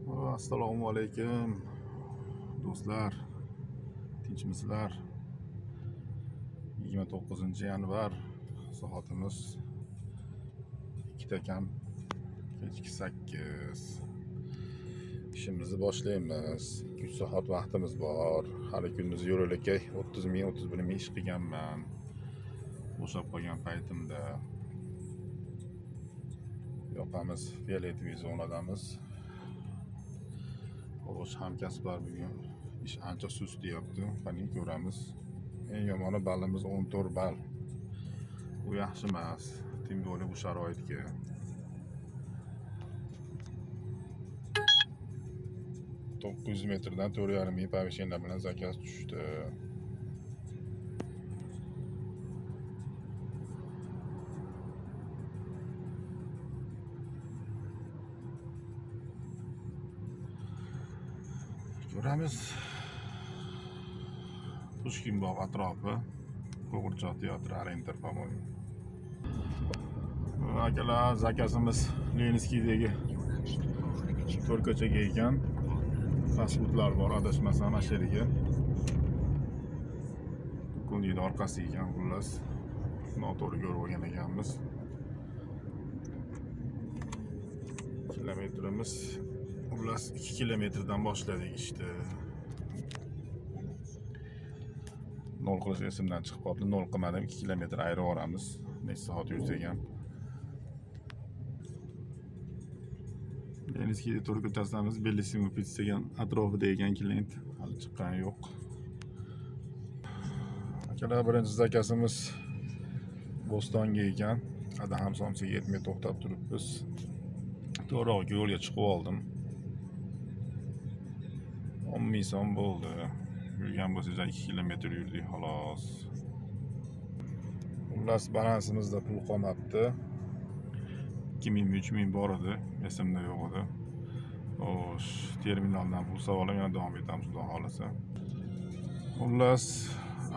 Assalomu alaykum do'stlar, tinchmisizlar? 29-yanvar soatimiz 2 kam kechki 8. İşimizni boshlaymiz. 3 soat vaqtimiz bor. Hali kunduz yo'lakay 31 ming ish qilganman. Bo'shab qolgan paytimda yoqamiz fiyoletoviy zonadamiz. Xo'sh, hamkasblar bugun ish ancha sust deyapti. Qani ko'ramiz. Eng yomoni balimiz 14 bal. Bu yaxshi emas. Tim bo'li bu sharoitga. metrdan 4,5 ming pavishenda bilan zakaz tushdi. Ko'ramiz. Pushkinbog' atrofi, Qo'g'irchoq teatri, Arentor, по-моему. Akalar, zakazimiz Leninskiydagi to'rtko'chaga ekan. Fastfoodlar bor, adashmasam mana shu yerga. Do'konning orqasi ekan, xullas. Noto'g'ri ko'rib olgan ekanmiz. Kilometrimiz xullas 2 kilometrdan boshladik işte. 0 qilish esimdan chiqib qoldi. 0 qilmadim, 2 kilometr ayrib boramiz. Necha soat yursak ham. Leninskiyda to'rtko'chasidamiz. Bellissimo Pizza degan atrofida ekan klient. Hali chiqqani yo'q. Akalar, birinchi zakazimiz Bo'stonga ekan. Adaham somsaga yetmay to'xtab turibmiz. To'g'ri yo'lga chiqib oldim. 10 ming so'm bo'ldi. Yurgan bo'lsa 2 kilometr yurdik xolos. Xullas, balansimizda pul qolmabdi. 2 ming 3 ming bor edi, esimda yo'q edi. Xo'sh, terminaldan pul savolim yana davom etamiz, xudo xolasa. Xullas,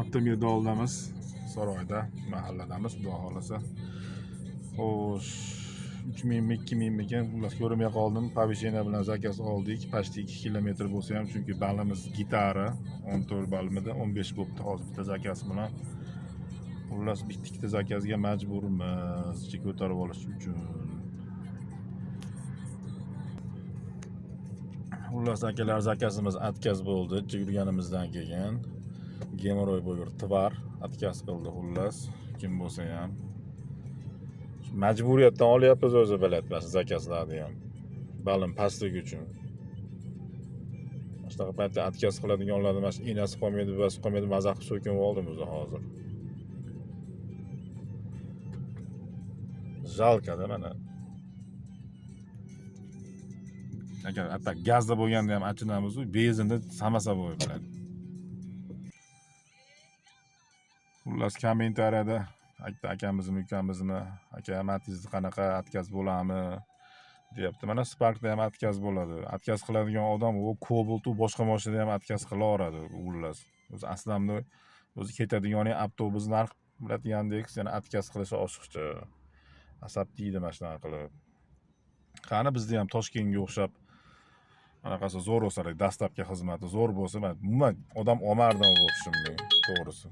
Avtomirdaldamiz, Saroyda, mahalladamiz, xudo xolasa. Xo'sh, 3 mingmi 2 mingmi ekan, xullas ko'rmay qoldim. Pavishena bilan zakaz oldik. Pashti 2 kilometr bo'lsa ham, chunki balimiz gitara 14 balmida 15 bo'pti hozir bitta zakaz bilan. Xullas, bitta zakazga majburmiz, ko'tarib olish uchun. Xullas, akalar, zakazimiz atkaz bo'ldi. Yurganimizdan keyin gemoroy bo'lib tvar atkaz qildi. Xullas, kim bo'lsa ham majburiyatdan olyapmiz, o'zi biladi zakazlarni ham. Balim pastligi uchun. Shunaqa paytda atkaz qiladiganlarni mana shu inasi qolmaydi, bas qolmaydi, mazaq qilib so'kinib oldim o'zi hozir. Jalkada mana. Agar atak gazda bo'lganda ham achinamiz, benzinda samasa bo'lib biladi. Xullas, kommentariyada akamizmi, ukamizmi, aka Matizda qanaqa atkaz bo'lami deyapti. Mana Sparkda ham atkaz bo'ladi. Atkaz qiladigan odam u Cobalt u boshqa mashinada ham atkaz qila oladi, xullas. O'zi aslamda o'zi ketadigan avtobus narx biladigandek, yana atkaz qilishi oshiqcha. Asab deydi mana shunaqa qilib. Qani bizda ham Toshkentga o'xshab anaqasi zo'r bo'lsa, dastlabki xizmati zo'r bo'lsa, umuman odam omardan o'xshimdi, to'g'risi.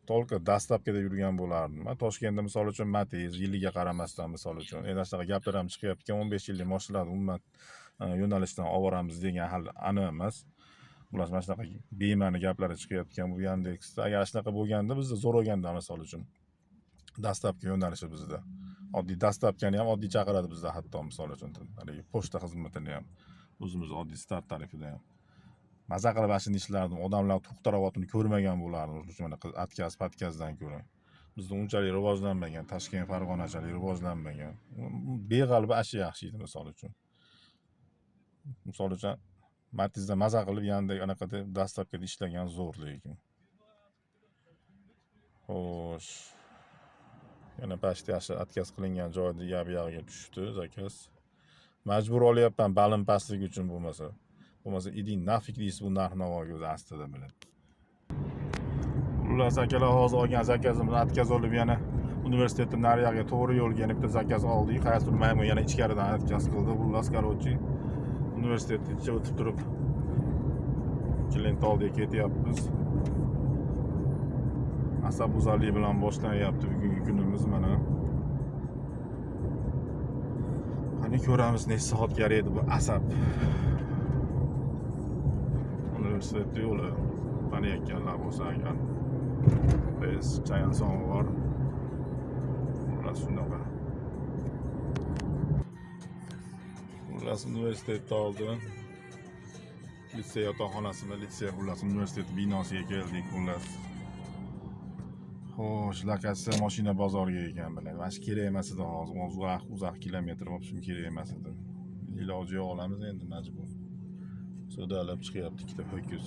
Tolqa dastlabkida yurgan bo'lardim. Men Toshkentda misol uchun Matiz yiliga qaramasdan misol uchun endi shunaqa gaplar ham chiqyapti. 15 yillik mashinalarni umuman yo'nalishdan olvoramiz degan hali aniq emas. Ular mana shunaqa bema'ni gaplar chiqyapti-kan bu Yandexda. Agar shunaqa bo'lganda bizda zo'r bo'lganda misol uchun dastlabki yo'nalishi bizda. Oddiy dastlabkani ham oddiy chaqiradi bizda, hatto misol uchun haligi pochta xizmatini ham o'zimiz oddiy start tarifida ham. Maza qilib ashuni ishlardim. Odamlar to'xtaravotini ko'rmagan bo'lardim. Mana atkaz, patkazdan ko'ra. Bizda unchalik rivojlanmagan, Toshkent, Farg'onachalik rivojlanmagan. Beg'alba ashi yaxshi edi misol uchun. Misol uchun Matizda maza qilib yanda anaqada dastlabkida ishlagan zo'r lekin. Xo'sh. Yana pashti yaxshi atkaz qilingan joyda yab-yag'iga tushdi zakaz. Majbur olyapman balim pastligi uchun bo'lmasa. Bo'lmasa iding nafik deysiz bu narx-navoga o'zi aslida biladi. Xullas, akalar, hozir olgan zakazimizni atkaz olib yana universitetning nariyog'iga to'g'ri yo'lga yana bitta zakaz oldik. Qaysi turmaymi yana ichkaridan atkaz qildi. Xullas, короче, universitetgacha o'tib turib klient oldiga ketyapmiz. Asabbuzarlik bilan boshlanyapti bugungi kunimiz mana. Qani ko'ramiz necha soatga yaraydi bu asab. Universitet yo'li taniyotganlar bo'lsa agar biz chayanson bor. Shunaqa. Xullas universitetda oldin litsey yotoqxonasini, litsey xullas universitet binosiga keldik xullas. Xo'sh, lokatsiya mashina bozoriga ekan biladi. Mana shu kerak emas edi hozir. Uzoq kilometr bo'lib kerak emas edi. Iloji yo'q olamiz endi majbur. Sodalab chiqyapti ikkita ho'kiz.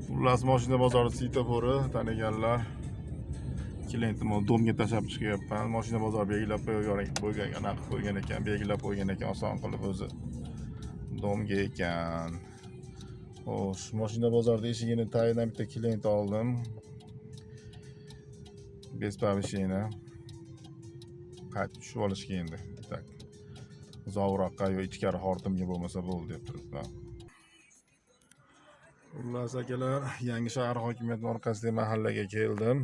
Xullas mashina bozori sveto'fori taniganlar. Klientim domga tashlab chiqyapman. Mashina bozor belgilab qo'ygan ekan, belgilab qo'ygan ekan, oson qilib o'zi domga ekan. Xo'sh, mashina bozorda eshigini tagidan bitta klient oldim. Bespovishini qaytib tushib olishga endi. Tak. Uzoqroqqa yo ichkari hortimga bo'lmasa bo'ldi deb turibman. Xullas akalar, Yangi shahar hokimiyati orqasidagi mahallaga keldim.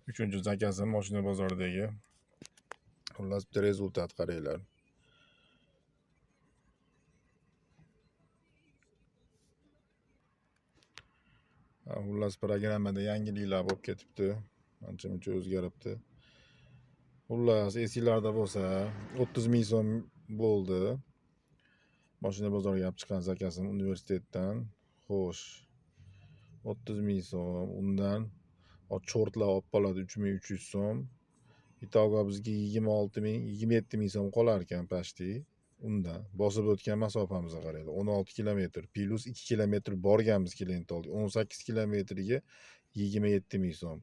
3-zakazim mashina bozoridagi. Xullas bitta rezultat qaranglar. Xullas programmada yangiliklar bo'lib ketibdi. Ancha-muncha o'zgaribdi. Xullas esinglarda bo'lsa 30 ming so'm bo'ldi. Mashina bozoriga olib chiqqan zakazim universitetdan. Xo'sh. 30 ming so'm. Undan chortlar olib qoladi 3300 so'm. Itoga bizga 26 ming, 27 ming so'm qolar ekan pashti. Undan bosib o'tgan masofamizga qaraylik. 16 kilometr plus 2 kilometr borganmiz klient oldi. 18 kilometrga 27 ming so'm.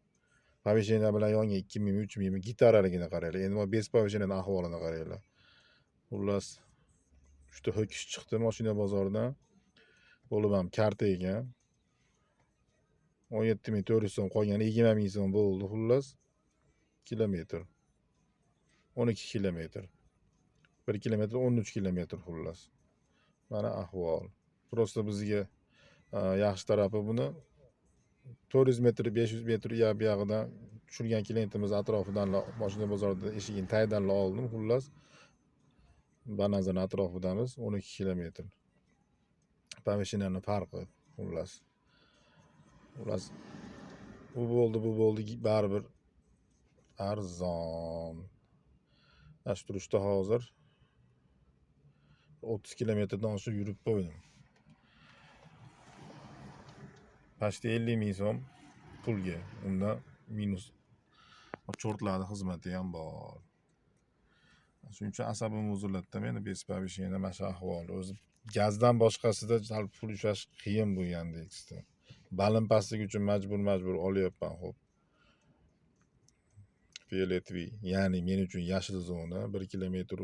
Pavishena bilan yonga 2 ming, 3 ming gitaraligini qaraylik. Endi bu bez pavishenaning ahvolini qaraylik. Xullas uchta ho'kiz chiqdi mashina bozoridan. Bo'lib ham karta ekan. 17.400 so'm qolgan 20 ming so'm bo'ldi xullas. Kilometr. 12 kilometr. 1 kilometr 13 kilometr xullas. Mana ahvol. Prosta bizga yaxshi tarafi buni 400 metr, 500 metr buyog'idan tushirgan klientimiz atrofidan mashina bozorida eshigini tagidan oldim xullas. Banazan atrofidamiz 12 kilometr. Pamishinaning farqi xullas. Xullas bu bo'ldi baribir arzon. Ash turishda hozir 30 kilometrdan oshiq yurib qo'ydim. Pashti 50 ming so'm pulga. Unda minus chortlarning xizmati ham bor. Shuning uchun asabim o'ziladida meni bespovishenda mana shu ahvol. O'zi gazdan boshqasida hal pul ushlash qiyin bu Yandexda. Balim pastligi uchun majbur olyapman xo'p. Fioletvi, ya'ni men uchun yashil zona 1 kilometr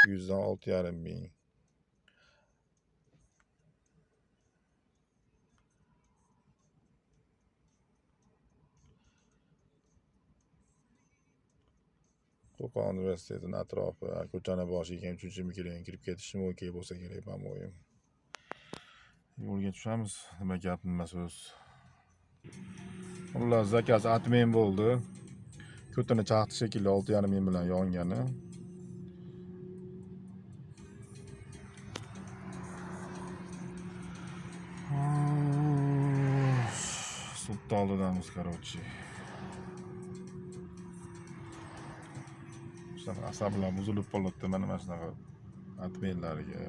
200 dan 6,5 ming. Qo'qon universitetining atrofi, ko'chani boshiga ham 3-mikroga kirib ketishim okey bo'lsa kerak, по-моему. Yo'lga tushamiz. Nima gap, nima so'z. Xullas zakaz atmen bo'ldi. Ko'tini chaqdi shekilli 6,5 ming bilan yongani. Sudda oldidamiz, короче. Asablar buzilib qolibdi mana shunaqa atmenlarga.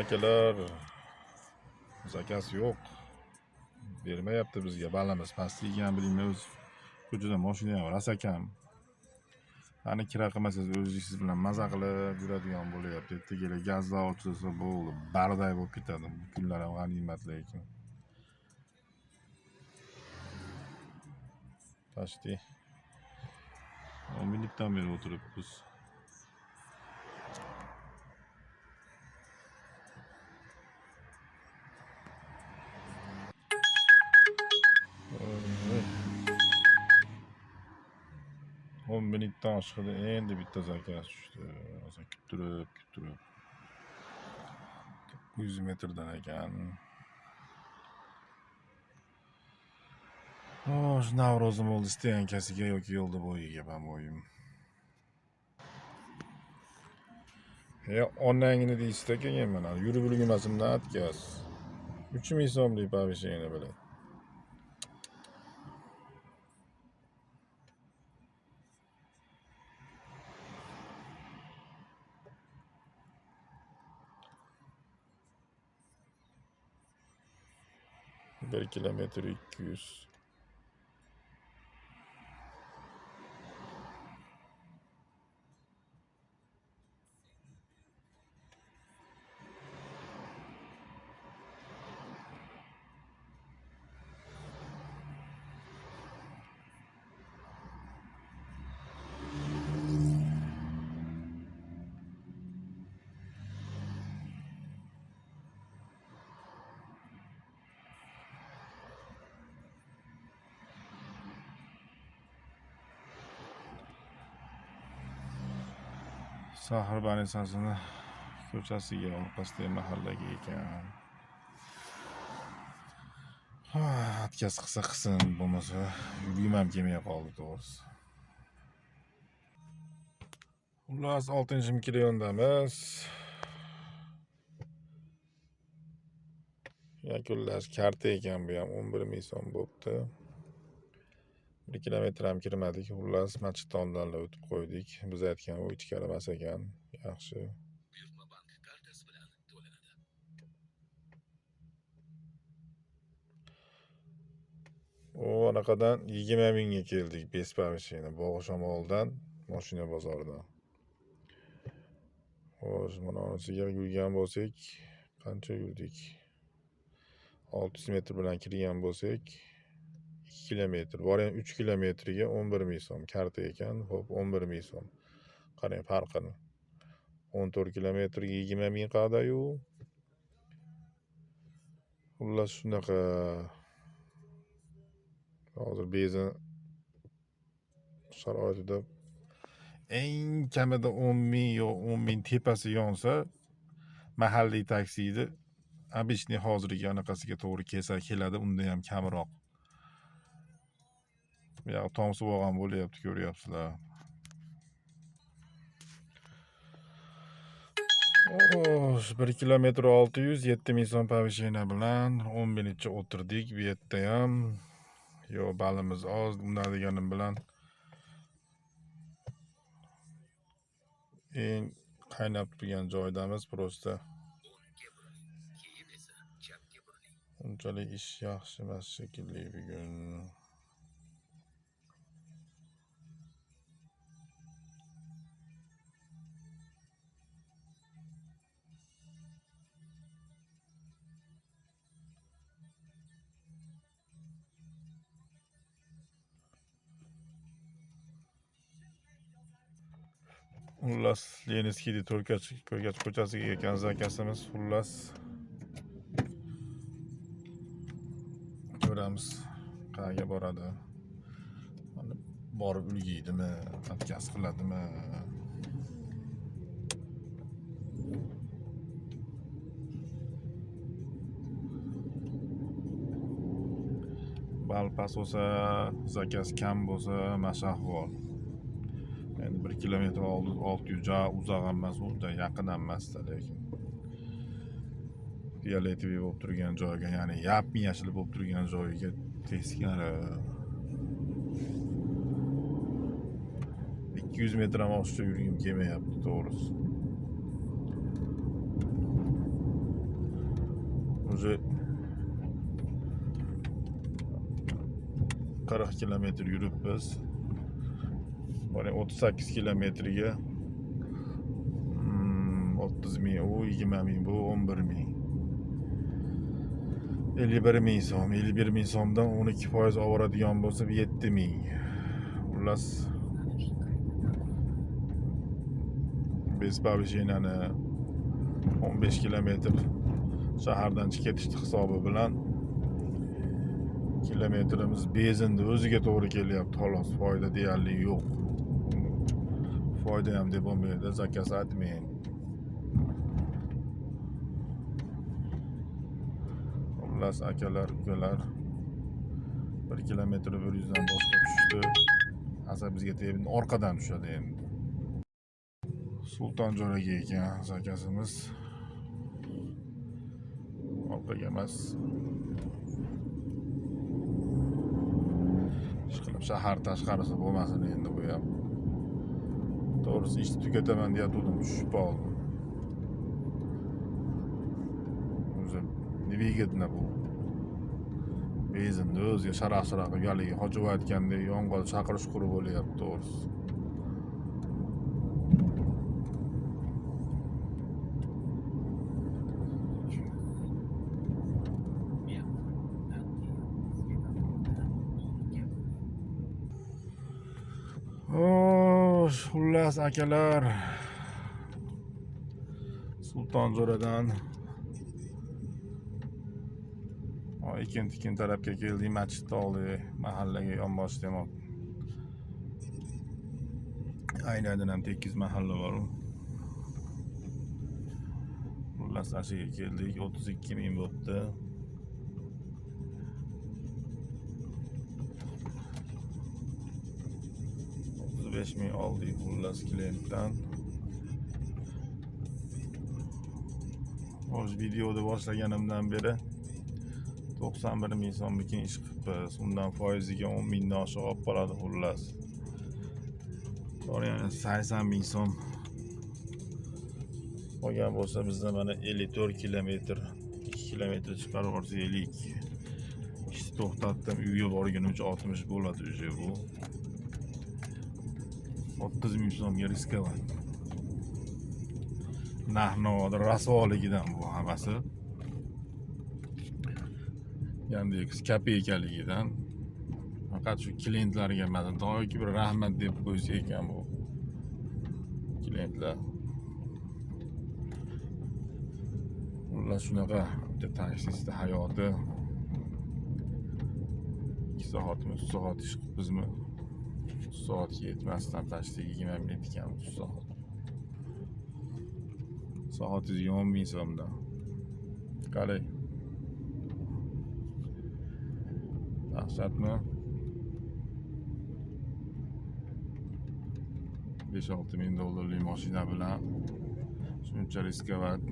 Akalar, zakaz yo'q. Bermayapti bizga, balamiz pastligiga ham bilmaymiz. Ko'chada mashina ham rasakam. Qani kira qilmasangiz o'zingiz bilan maza qilib yuradigan bo'lyapti. Ertaga gazlar ochilsa bo'ldi, barday bo'lib ketadi. Bu kunlar ham g'animat lekin. Pashti 10 minutdan beri o'tiribmiz. 10 minutdan oshqida endi bitta zakaz tushdi. Kuttirib 100 metrdan ekan. Shu Navro'zim oldu isteyen kesiga yoki yo'lda bo'yiga bo'lmayim. Onangni deyishda keyin mana yurib ulgurmasimdan atkaz. 3000 so'mlik pavishini biladi. Bir kilometr 200. Sahar banisasini ko'chasiga orqasida mahallaga ekan. Atkaz qilsa qilsin, bo'lmasa yurgim ham kelmay qoldi to'g'risi. Xullas 6-mikrondamiz. Yakunlash karta ekan bu ham 11 so'm bo'pti. 1 kilometr ham kirmadik. Xullas masjid oldindan o'tib qo'ydik. Biz aytgan u ichkari emas ekan. Yaxshi. Buyurtma bank kartasi bilan to'lanadi. Anaqadan 20 mingga keldik. Bespavishini Bog'ishamoldan, mashina bozoridan. Xo'sh, mana onasiga yurgan bo'lsak, qancha yurdik? 600 metr bilan kirgan bo'lsak, 2 kilometr. Bor ham 3 kilometriga 11 ming so'm karta ekan. Xo'p, 11 ming so'm. Qarang farqini. 14 kilometrga 20 ming qadayu. Xullas shunaqa. Hozir benzin sharoitida eng kamida 10 ming yo 10 ming tepasi yonsa mahalliy taksini обычный hozirgi anaqasiga to'g'ri keladi, unda ham kamroq. Bu yoq tomsib olgan bo'lyapti, ko'ryapsizlar. Xo'sh, 1 kilometr 600, 7 ming so'm pavishina bilan 10 minutcha o'tirdik. Bu yerda ham balimiz oz, bunday deganim bilan eng qaynab turgan joydamiz. Prosta unchalik ish yaxshi emas shekilli bugun. Xullas, Lenskiyda To'rkach ko'chasiga ekan zakasimiz. Xullas ko'ramiz qayerga boradi. Borib ulgaydimi, atkaz qiladimi? Bal pas bo'lsa, zakaz kam bo'lsa, mashahvor. Endi 1 kilometr 600 ja uzoq emas, unda yaqin emas, lekin fioletoviy bo'lib turgan joyga, ya'ni yapmi yashil bo'lib turgan joyiga teskari 200 metr ham oshiqcha yurgim kelmayapti to'g'risi. O'zi 40 kilometr yuribmiz. Bari 38 kilometrga 30 ming, u 20 ming, bu 11 ming. 51 ming so'm, 51 ming so'mdan 12% oboradigan bo'lsa 7 ming. Xullas Bespavishinani 15 kilometr shahardan ketish hisobi bilan kilometrimiz bezinni o'ziga to'g'ri kelyapti, xolos foyda deyarli yo'q. foyda ham deb bo'lmaydi, zakaz aytmang. Xullas akalar, ukalar 1 kilometr 100 dan boshqa tushdi. Asa bizga tegib orqadan tushadi endi. Sultonjo'raga ekan zakazimiz. Orqaga emas. Ishqilib shahar tashqarisi bo'lmasin endi bu ham. To'g'risi ishni tugataman deyatuvdim, tushib qoldim. O'zi nevigidna bu. Bezinni o'ziga sharaq-sharaq qilib haligi Hojiboy aytgandek yong'oq chaqirish quri bo'lyapti to'g'risi. Xullas akalar, Sultonjo'radan ekin-tikin tarafga keldik, masjidni oldik, mahallaga yonbosh demoq. Aynadan ham tekis mahalla bor. Xullas ashiga keldik, 32 ming bo'pti. $5,000 oldik xullas klientdan. O'z videoni boshlaganimdan beri 91 ming so'mlikni ish qilibmiz. Undan foiziga 10 mingdan oshiq olib qoladi xullas. Yani 80 ming so'm olgan bo'lsa bizda mana 54 kilometr, 2 kilometr chiqarib olsa 50. Ishni to'xtatdim, uyga borgunimcha 60 bo'ladi o'sha bu. 30 ming so'mga riskovat. Narx-navoda rasvoligidan bu hammasi. Yandex kopeykaligidan. Faqat shu klientlarga mana doimki bir rahmat deb qo'ysa ekan bu klientlar. Ular shunaqa bitta taksistni hayoti. 2 soatmi, 3 soat ish qilibmizmi? 3 soatga yetmasdan tashdi 20 minut ekan 3 soat. Soatingizga 10 ming so'mdan. Qalay. Dahshatmi? 5-6 ming dollarlik mashina bilan shuncha riskovat,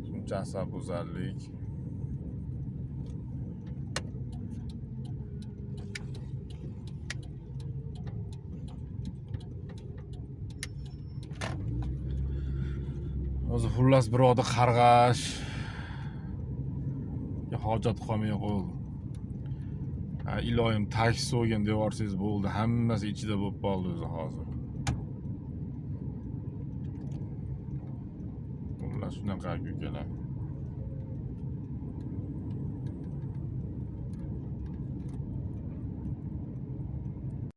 shuncha asabbuzarlik. O'zi xullas birovni qarg'ash hojat qolmay qoldi. Iloyim taksi so'gin devorsangiz bo'ldi, hammasi ichida bo'lib qoldi o'zi hozir. Xullas shunaqa ukalar.